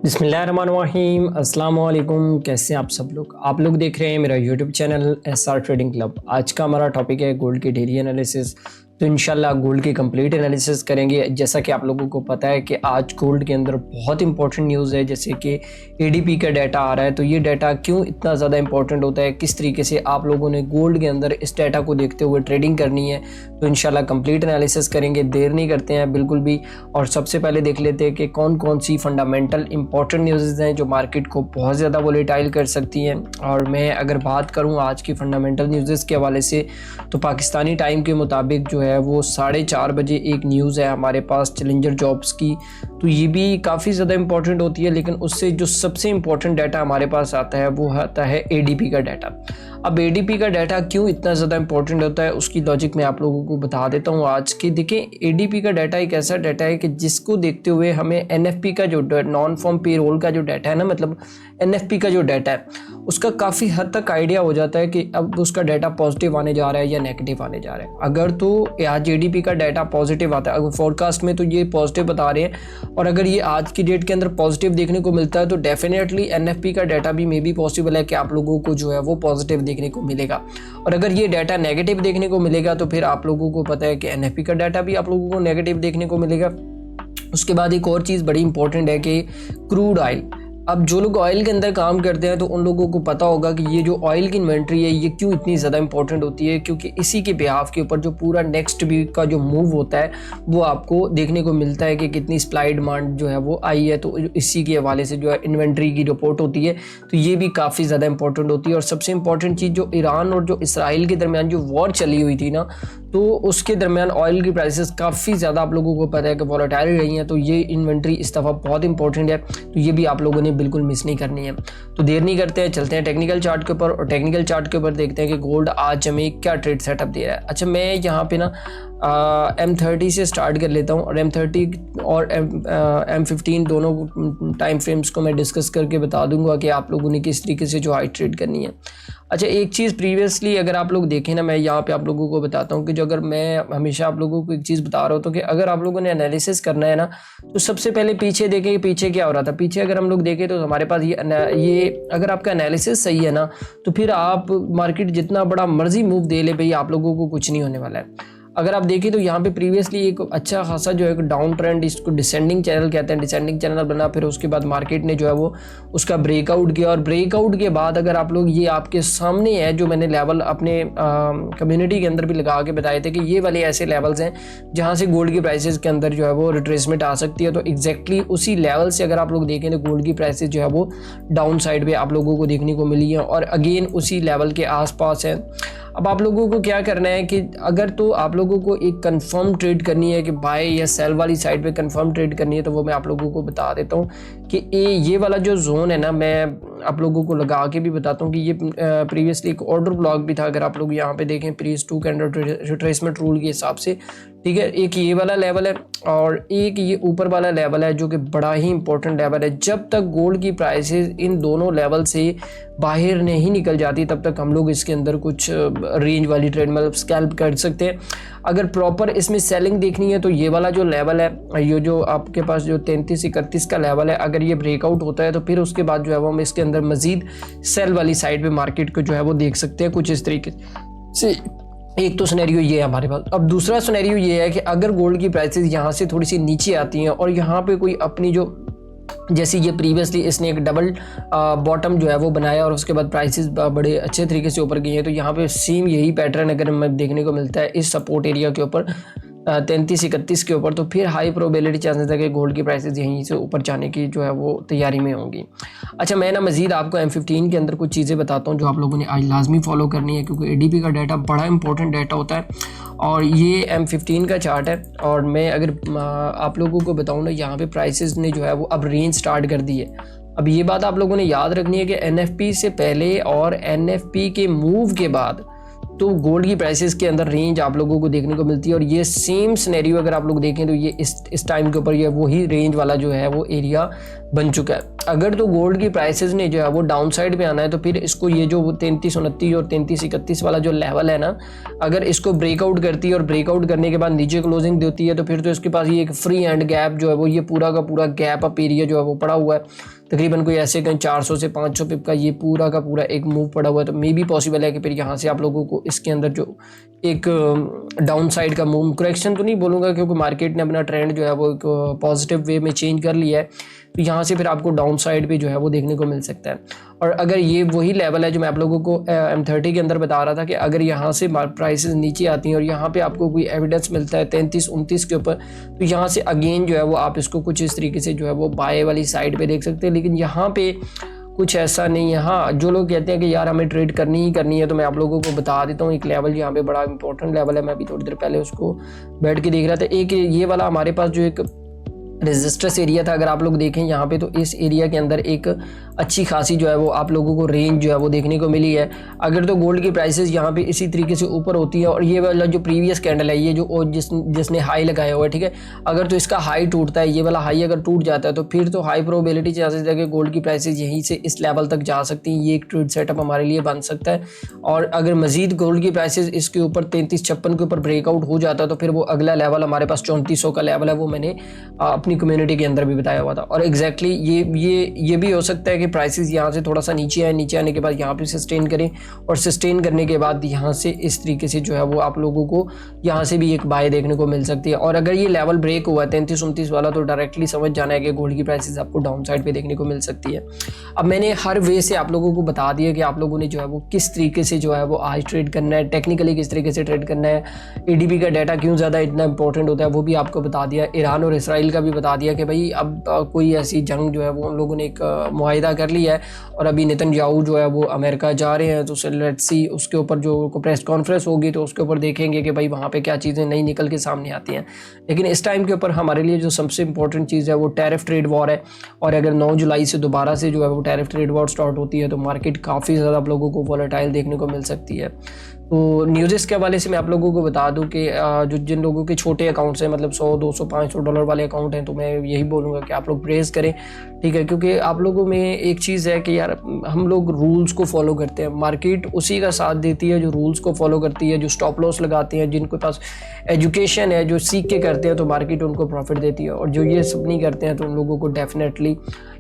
बिस्मिल्लाहिर्रहमानिर्रहीम, अस्सलाम वालेकुम। कैसे हैं आप सब लोग? आप लोग देख रहे हैं मेरा YouTube channel SR trading club. आज का हमारा टॉपिक है गोल्ड की डेली एनालिसिस। तो इंशाल्लाह गोल्ड की कंप्लीट एनालिसिस करेंगे। जैसा कि आप लोगों को पता है कि आज गोल्ड के अंदर बहुत इंपॉर्टेंट न्यूज़ है, जैसे कि एडीपी का डाटा आ रहा है। तो ये डाटा क्यों इतना ज़्यादा इंपॉर्टेंट होता है, किस तरीके से आप लोगों ने गोल्ड के अंदर इस डाटा को देखते हुए ट्रेडिंग करनी है, तो इंशाल्लाह कंप्लीट एनालिसिस करेंगे। देर नहीं करते हैं बिल्कुल भी। और सबसे पहले देख लेते हैं कि कौन कौन सी फंडामेंटल इंपॉर्टेंट न्यूज़ हैं जो मार्केट को बहुत ज़्यादा वोलेटाइल कर सकती हैं। और मैं अगर बात करूँ आज की फंडामेंटल न्यूज़ के हवाले से, तो पाकिस्तानी टाइम के मुताबिक जो है वो 4:30 बजे एक न्यूज़ है हमारे पास चैलेंजर जॉब्स की। तो ये भी काफ़ी ज़्यादा इंपॉर्टेंट होती है, लेकिन उससे जो सबसे इंपॉर्टेंट डाटा हमारे पास आता है वो आता है एडीपी का डाटा। अब एडीपी का डाटा क्यों इतना ज़्यादा इंपॉर्टेंट होता है उसकी लॉजिक मैं आप लोगों को बता देता हूँ आज की। देखिए, एडीपी का डाटा एक ऐसा डाटा है कि जिसको देखते हुए हमें एनएफपी का जो नॉन फॉर्म पेरोल का जो डाटा है ना, मतलब एनएफपी का जो डाटा है उसका काफ़ी हद तक आइडिया हो जाता है कि अब उसका डाटा पॉजिटिव आने जा रहा है या नेगेटिव आने जा रहा है। अगर तो आज एडीपी का डाटा पॉजिटिव आता है, अगर फोरकास्ट में तो ये पॉजिटिव बता रहे हैं, और अगर ये आज की डेट के अंदर पॉजिटिव देखने को मिलता है तो डेफिनेटली एनएफपी का डाटा भी मे बी पॉसिबल है कि आप लोगों को जो है वो पॉजिटिव देखने को मिलेगा। और अगर ये डाटा नेगेटिव देखने को मिलेगा तो फिर आप लोगों को पता है कि एनएफपी का डाटा भी आप लोगों को नेगेटिव देखने को मिलेगा। उसके बाद एक और चीज़ बड़ी इंपॉर्टेंट है कि क्रूड ऑयल। अब जो लोग ऑयल के अंदर काम करते हैं तो उन लोगों को पता होगा कि ये जो ऑयल की इन्वेंट्री है ये क्यों इतनी ज़्यादा इंपॉर्टेंट होती है, क्योंकि इसी के बिहाफ के ऊपर जो पूरा नेक्स्ट वीक का जो मूव होता है वो आपको देखने को मिलता है कि कितनी सप्लाई डिमांड जो है वो आई है। तो इसी के हवाले से जो है इन्वेंट्री की रिपोर्ट होती है, तो ये भी काफ़ी ज़्यादा इंपॉर्टेंट होती है। और सबसे इंपॉर्टेंट चीज़, जो ईरान और जो इसराइल के दरमियान जो वॉर चली हुई थी ना, तो उसके दरमियान ऑयल की प्राइसेस काफ़ी ज़्यादा आप लोगों को पता है कि वॉलेटाइल रही हैं। तो ये इन्वेंट्री इस दफ़ा बहुत इंपॉर्टेंट है, तो ये भी आप लोगों ने बिल्कुल मिस नहीं करनी है। तो देर नहीं करते हैं, चलते हैं टेक्निकल चार्ट के ऊपर। और टेक्निकल चार्ट के ऊपर देखते हैं कि गोल्ड आज हमें क्या ट्रेड सेटअप दे रहा है। अच्छा, मैं यहाँ पे ना M30 से स्टार्ट कर लेता हूँ, और M30 और M15 दोनों टाइम फ्रेम्स को मैं डिस्कस करके बता दूंगा कि आप लोगों ने किस तरीके से जो हाई ट्रेड करनी है। अच्छा, एक चीज़ प्रीवियसली अगर आप लोग देखें ना, मैं यहाँ पे आप लोगों को बताता हूँ कि जो, अगर मैं हमेशा आप लोगों को एक चीज़ बता रहा हूँ तो कि अगर आप लोगों ने एनालिसिस करना है ना, तो सबसे पहले पीछे देखें कि पीछे क्या हो रहा था। पीछे अगर हम लोग देखें तो हमारे पास ये अगर आपका एनालिसिस सही है ना, तो फिर आप मार्केट जितना बड़ा मर्जी मूव दे ले भाई, आप लोगों को कुछ नहीं होने वाला है। अगर आप देखें तो यहाँ पे प्रीवियसली एक अच्छा खासा जो है डाउन ट्रेंड, इसको डिसेंडिंग चैनल कहते हैं, डिसेंडिंग चैनल बना। फिर उसके बाद मार्केट ने जो है वो उसका ब्रेकआउट किया, और ब्रेकआउट के बाद अगर आप लोग, ये आपके सामने है जो मैंने लेवल अपने कम्युनिटी के अंदर भी लगा के बताए थे कि ये वाले ऐसे लेवल्स हैं जहाँ से गोल्ड की प्राइसेस के अंदर जो है वो रिट्रेसमेंट आ सकती है। तो एग्जैक्टली उसी लेवल से अगर आप लोग देखें तो गोल्ड की प्राइसेस जो है वो डाउन साइड पे आप लोगों को देखने को मिली है, और अगेन उसी लेवल के आसपास है। अब आप लोगों को क्या करना है कि अगर तो आप लोगों को एक कंफर्म ट्रेड करनी है कि बाय या सेल वाली साइड पे कंफर्म ट्रेड करनी है, तो वो मैं आप लोगों को बता देता हूँ कि ये वाला जो जोन है ना, मैं आप लोगों को लगा के भी बताता हूँ कि ये प्रीवियसली एक ऑर्डर ब्लॉक भी था। अगर आप लोग यहाँ पे देखें प्रीवियस 2 कैंडल रिट्रेसमेंट रूल के हिसाब से, ठीक है, एक ये वाला लेवल है और एक ये ऊपर वाला लेवल है जो कि बड़ा ही इंपॉर्टेंट लेवल है। जब तक गोल्ड की प्राइसेस इन दोनों लेवल से बाहर नहीं निकल जाती तब तक हम लोग इसके अंदर कुछ रेंज वाली ट्रेड मतलब स्कैल्प कर सकते हैं। अगर प्रॉपर इसमें सेलिंग देखनी है तो ये वाला जो लेवल है, ये जो आपके पास जो 33-31 का लेवल है, अगर ये ब्रेकआउट होता है तो फिर उसके बाद जो है वो हम इसके अंदर मजीद सेल वाली साइड पे मार्केट को जो है वो देख सकते हैं कुछ इस तरीके से। एक तो सिनेरियो ये है हमारे पास। अब दूसरा सिनेरियो ये है कि अगर गोल्ड की प्राइसेस यहाँ से थोड़ी सी नीचे आती हैं और यहाँ पे कोई अपनी जो, जैसे ये प्रीवियसली इसने एक डबल बॉटम जो है वो बनाया और उसके बाद प्राइसेस बड़े अच्छे तरीके से ऊपर गई हैं, तो यहाँ पे सेम यही पैटर्न अगर हमें देखने को मिलता है इस सपोर्ट एरिया के ऊपर 33-31 के ऊपर, तो फिर हाई प्रोबेबिलिटी चांसेस है कि गोल्ड की प्राइसेस यहीं से ऊपर जाने की जो है वो तैयारी में होंगी। अच्छा, मैं ना मजीद आपको M15 के अंदर कुछ चीज़ें बताता हूँ जो आप लोगों ने आज लाजमी फॉलो करनी है, क्योंकि एडीपी का डाटा बड़ा इंपॉर्टेंट डाटा होता है और ये M15 का चार्ट है। और मैं अगर आप लोगों को बताऊँ ना, यहाँ पे प्राइसेस ने जो है वो अब रेंज स्टार्ट कर दी है। अब ये बात आप लोगों ने याद रखनी है कि NFP से पहले और NFP के मूव के बाद तो गोल्ड की प्राइसेस के अंदर रेंज आप लोगों को देखने को मिलती है। और ये सेम सिनेरियो अगर आप लोग देखें तो ये इस टाइम के ऊपर ये वही रेंज वाला जो है वो एरिया बन चुका है। अगर तो गोल्ड की प्राइसेस ने जो है वो डाउन साइड पे आना है तो फिर इसको ये जो 3329 और 3331 वाला जो लेवल है ना, अगर इसको ब्रेकआउट करती है और ब्रेकआउट करने के बाद नीचे क्लोजिंग देती है तो फिर तो इसके पास ये एक फ्री हैंड गैप जो है वो ये पूरा का पूरा गैप अप एरिया जो है वो पड़ा हुआ है। तकरीबन कोई ऐसे कहीं 400 से 500 पिप का ये पूरा का पूरा एक मूव पड़ा हुआ है। तो मे भी पॉसिबल है कि फिर यहाँ से आप लोगों को इसके अंदर जो एक डाउन साइड का मूव, करेक्शन तो नहीं बोलूँगा क्योंकि मार्केट ने अपना ट्रेंड जो है वो एक पॉजिटिव वे में चेंज कर लिया है, तो यहाँ से फिर आपको डाउन साइड पे जो है वो देखने को मिल सकता है। और अगर ये वही लेवल है जो मैं आप लोगों को M30 के अंदर बता रहा था कि अगर यहाँ से प्राइसेस नीचे आती हैं और यहाँ पे आपको कोई एविडेंस मिलता है 33-29 के ऊपर, तो यहाँ से अगेन जो है वो आप इसको कुछ इस तरीके से जो है वो बाय वाली साइड पे देख सकते हैं। लेकिन यहाँ पे कुछ ऐसा नहीं है। हाँ, जो लोग कहते हैं कि यार हमें ट्रेड करनी ही करनी है, तो मैं आप लोगों को बता देता हूँ एक लेवल यहाँ पे बड़ा इंपॉर्टेंट लेवल है। मैं अभी थोड़ी देर पहले उसको बैठ के देख रहा था। एक ये वाला हमारे पास जो एक रेजिस्टेंस एरिया था, अगर आप लोग देखें यहाँ पे, तो इस एरिया के अंदर एक अच्छी खासी जो है वो आप लोगों को रेंज जो है वो देखने को मिली है। अगर तो गोल्ड की प्राइसेस यहाँ पे इसी तरीके से ऊपर होती है और ये वाला जो प्रीवियस कैंडल है, ये जो जिसने हाई लगाया हुआ है, ठीक है, अगर तो इसका हाई टूटता है, ये वाला हाई अगर टूट जाता है तो फिर तो हाई प्रोबेबिलिटी चांसेस है कि गोल्ड की प्राइसेस यहीं से इस लेवल तक जा सकती हैं। ये एक ट्रेड सेटअप हमारे लिए बन सकता है। और अगर मजीद गोल्ड की प्राइसेस इसके ऊपर 33-56 के ऊपर ब्रेकआउट हो जाता है तो फिर वो अगला लेवल हमारे पास 3400 का लेवल है, वो मैंने अपनी कम्युनिटी के अंदर भी बताया हुआ था। और एग्जैक्टली ये भी हो सकता है कि प्राइसेस यहाँ से थोड़ा सा नीचे आए, नीचे आने के बाद यहाँ पे सस्टेन करें और सस्टेन करने के बाद यहाँ से इस तरीके से जो है वो आप लोगों को यहाँ से भी एक बाय देखने को मिल सकती है। और अगर ये लेवल ब्रेक हुआ 33-29 वाला, तो डायरेक्टली समझ जाना है कि गोल्ड की प्राइसेस आपको डाउन साइड पे देखने को मिल सकती है। अब मैंने हर वे से आप लोगों को बता दिया कि आप लोगों ने जो है वो किस तरीके से जो है वो आज ट्रेड करना है, टेक्निकली किस तरीके से ट्रेड करना है, ADP का डाटा क्यों ज़्यादा इतना इंपॉर्टेंट होता है वो भी आपको बता दिया। ईरान और इसराइल का भी बता दिया कि भाई अब कोई ऐसी जंग जो है वो उन लोगों ने एक मुआहिदा कर लिया है और अभी नेतन्याहू जो है वो अमेरिका जा रहे हैं। तो लेट्स सी उसके ऊपर जो प्रेस कॉन्फ्रेंस होगी तो उसके ऊपर देखेंगे कि भाई वहाँ पे क्या चीज़ें नई निकल के सामने आती हैं। लेकिन इस टाइम के ऊपर हमारे लिए जो सबसे इंपॉर्टेंट चीज़ है वो टैरिफ ट्रेड वॉर है। और अगर 9 जुलाई से दोबारा से जो है वो टैरिफ ट्रेड वॉर स्टार्ट होती है तो मार्केट काफ़ी ज़्यादा आप लोगों को वॉलेटाइल देखने को मिल सकती है। तो न्यूज़ के हवाले से मैं आप लोगों को बता दूं कि जो जिन लोगों के छोटे अकाउंट्स हैं, मतलब 100, 200, 500 डॉलर वाले अकाउंट हैं, तो मैं यही बोलूँगा कि आप लोग प्रेस करें, ठीक है। क्योंकि आप लोगों में एक चीज़ है कि यार हम लोग रूल्स को फॉलो करते हैं, मार्केट उसी का साथ देती है जो रूल्स को फॉलो करती है, जो स्टॉप लॉस लगाते हैं, जिनके पास एजुकेशन है, जो सीख के करते हैं, तो मार्केट उनको प्रॉफिट देती है। और जो ये सब नहीं करते हैं तो उन लोगों को डेफिनेटली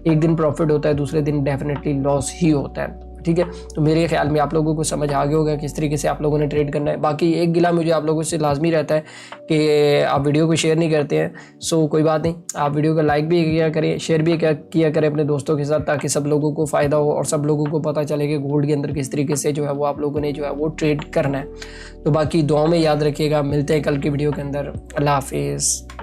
एक दिन प्रॉफिट होता है, दूसरे दिन डेफिनेटली लॉस ही होता है, ठीक है। तो मेरे ख्याल में आप लोगों को समझ आ गया होगा किस तरीके से आप लोगों ने ट्रेड करना है। बाकी एक गिला मुझे आप लोगों से लाजमी रहता है कि आप वीडियो को शेयर नहीं करते हैं, सो कोई बात नहीं, आप वीडियो को लाइक भी किया करें, शेयर भी किया करें अपने दोस्तों के साथ, ताकि सब लोगों को फ़ायदा हो और सब लोगों को पता चले कि गोल्ड के अंदर किस तरीके से जो है वो आप लोगों ने जो है वो ट्रेड करना है। तो बाकी दुआ में याद रखिएगा, मिलते हैं कल की वीडियो के अंदर। अल्लाह हाफिज़।